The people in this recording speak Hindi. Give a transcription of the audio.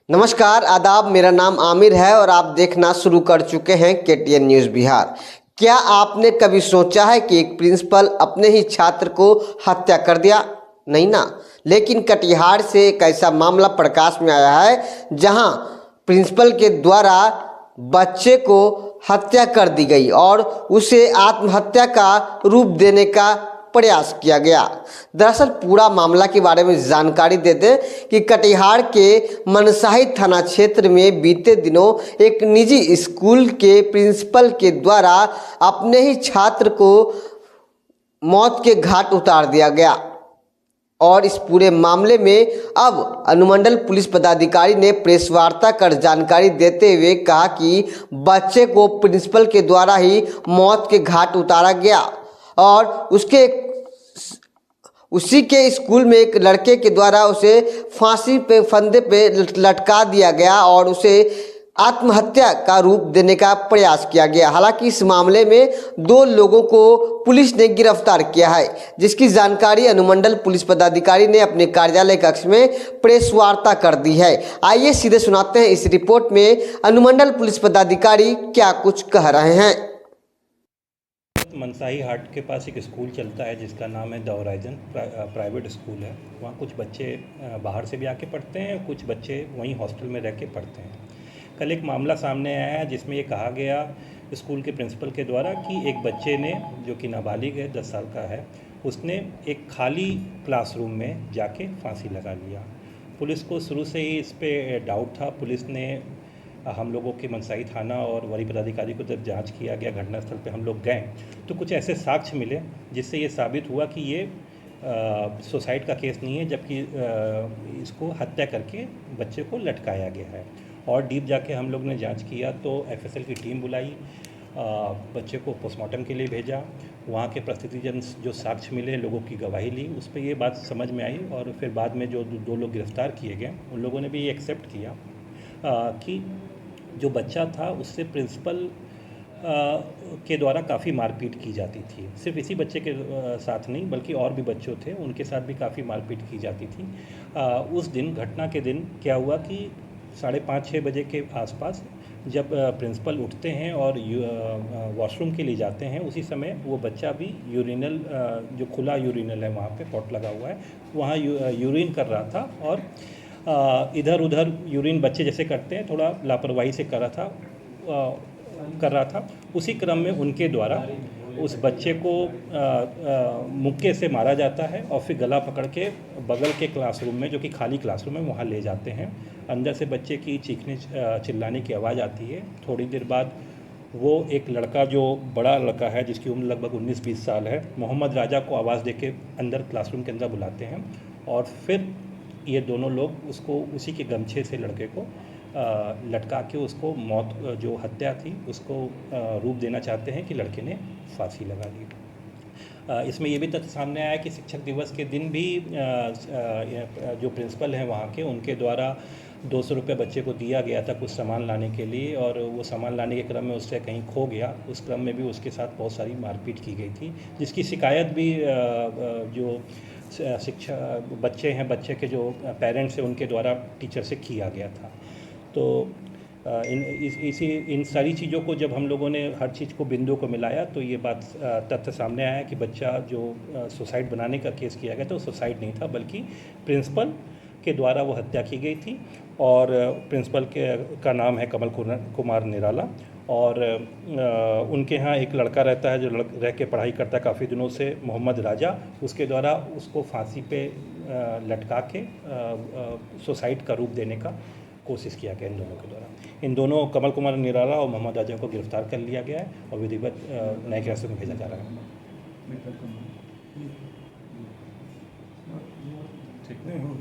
नमस्कार आदाब, मेरा नाम आमिर है और आप देखना शुरू कर चुके हैं केटीएन न्यूज़ बिहार। क्या आपने कभी सोचा है कि एक प्रिंसिपल अपने ही छात्र को हत्या कर दिया? नहीं ना। लेकिन कटिहार से एक ऐसा मामला प्रकाश में आया है जहां प्रिंसिपल के द्वारा बच्चे को हत्या कर दी गई और उसे आत्महत्या का रूप देने का प्रयास किया गया। दरअसल पूरा मामला के बारे में जानकारी दे दें कि कटिहार के मनसाही थाना क्षेत्र में बीते दिनों एक निजी स्कूल के प्रिंसिपल के द्वारा अपने ही छात्र को मौत के घाट उतार दिया गया। और इस पूरे मामले में अब अनुमंडल पुलिस पदाधिकारी ने प्रेस वार्ता कर जानकारी देते हुए कहा कि बच्चे को प्रिंसिपल के द्वारा ही मौत के घाट उतारा गया और उसी के स्कूल में एक लड़के के द्वारा उसे फांसी पे फंदे पे लटका दिया गया और उसे आत्महत्या का रूप देने का प्रयास किया गया। हालांकि इस मामले में 2 लोगों को पुलिस ने गिरफ्तार किया है, जिसकी जानकारी अनुमंडल पुलिस पदाधिकारी ने अपने कार्यालय कक्ष में प्रेस वार्ता कर दी है। आइए सीधे सुनाते हैं इस रिपोर्ट में अनुमंडल पुलिस पदाधिकारी क्या कुछ कह रहे हैं। मनसाही हाट के पास एक स्कूल चलता है जिसका नाम है द होराइजन प्राइवेट स्कूल है। वहाँ कुछ बच्चे बाहर से भी आके पढ़ते हैं, कुछ बच्चे वहीं हॉस्टल में रह के पढ़ते हैं। कल एक मामला सामने आया है जिसमें ये कहा गया स्कूल के प्रिंसिपल के द्वारा कि एक बच्चे ने, जो कि नाबालिग है, 10 साल का है, उसने एक खाली क्लासरूम में जाके फांसी लगा लिया। पुलिस को शुरू से ही इस पर डाउट था। पुलिस ने हम लोगों के मनसाही थाना और वरीय पदाधिकारी को जब जांच किया गया, घटनास्थल पे हम लोग गए तो कुछ ऐसे साक्ष्य मिले जिससे ये साबित हुआ कि ये सुसाइड का केस नहीं है, जबकि इसको हत्या करके बच्चे को लटकाया गया है। और डीप जाके हम लोग ने जांच किया तो एफएसएल की टीम बुलाई, बच्चे को पोस्टमार्टम के लिए भेजा। वहाँ के परिस्थितिजन जो साक्ष्य मिले, लोगों की गवाही ली, उस पर ये बात समझ में आई। और फिर बाद में जो 2 लोग गिरफ्तार किए गए उन लोगों ने भी ये एक्सेप्ट किया कि जो बच्चा था उससे प्रिंसिपल के द्वारा काफ़ी मारपीट की जाती थी। सिर्फ इसी बच्चे के साथ नहीं बल्कि और भी बच्चों थे, उनके साथ भी काफ़ी मारपीट की जाती थी। उस दिन, घटना के दिन क्या हुआ कि 5:30-6 बजे के आसपास जब प्रिंसिपल उठते हैं और वॉशरूम के लिए जाते हैं, उसी समय वो बच्चा भी यूरिनल, जो खुला यूरिनल है वहाँ पे पॉट लगा हुआ है, वहाँ यूरिन कर रहा था। और इधर उधर यूरिन बच्चे जैसे करते हैं, थोड़ा लापरवाही से कर रहा था। उसी क्रम में उनके द्वारा उस बच्चे को मुक्के से मारा जाता है और फिर गला पकड़ के बगल के क्लासरूम में, जो कि खाली क्लासरूम है, वहाँ ले जाते हैं। अंदर से बच्चे की चीखने चिल्लाने की आवाज़ आती है। थोड़ी देर बाद वो एक लड़का, जो बड़ा लड़का है जिसकी उम्र लगभग 19-20 साल है, मोहम्मद राजा को आवाज़ देके अंदर क्लासरूम के अंदर बुलाते हैं और फिर ये दोनों लोग उसको उसी के गमछे से लड़के को लटका के उसको मौत, जो हत्या थी, उसको रूप देना चाहते हैं कि लड़के ने फांसी लगा ली। इसमें ये भी तथ्य सामने आया कि शिक्षक दिवस के दिन भी जो प्रिंसिपल हैं वहाँ के, उनके द्वारा 200 रुपये बच्चे को दिया गया था कुछ सामान लाने के लिए, और वो सामान लाने के क्रम में उससे कहीं खो गया। उस क्रम में भी उसके साथ बहुत सारी मारपीट की गई थी, जिसकी शिकायत भी जो शिक्षा बच्चे हैं, बच्चे के जो पेरेंट्स हैं, उनके द्वारा टीचर से किया गया था। तो इन सारी चीज़ों को जब हम लोगों ने हर चीज़ को, बिंदु को मिलाया, तो ये बात तथ्य सामने आया कि बच्चा जो सुसाइड बनाने का केस किया गया था, वो सुसाइड नहीं था बल्कि प्रिंसिपल के द्वारा वो हत्या की गई थी। और प्रिंसिपल का नाम है कमल कुमार निराला। और उनके यहाँ एक लड़का रहता है जो रह के पढ़ाई करता है काफ़ी दिनों से, मोहम्मद राजा। उसके द्वारा उसको फांसी पे लटका के सुसाइड का रूप देने का कोशिश किया गया इन दोनों के द्वारा। इन दोनों, कमल कुमार निराला और मोहम्मद राजा, को गिरफ्तार कर लिया गया है और विधिवत न्यायिक हिरासत में भेजा जा रहा है।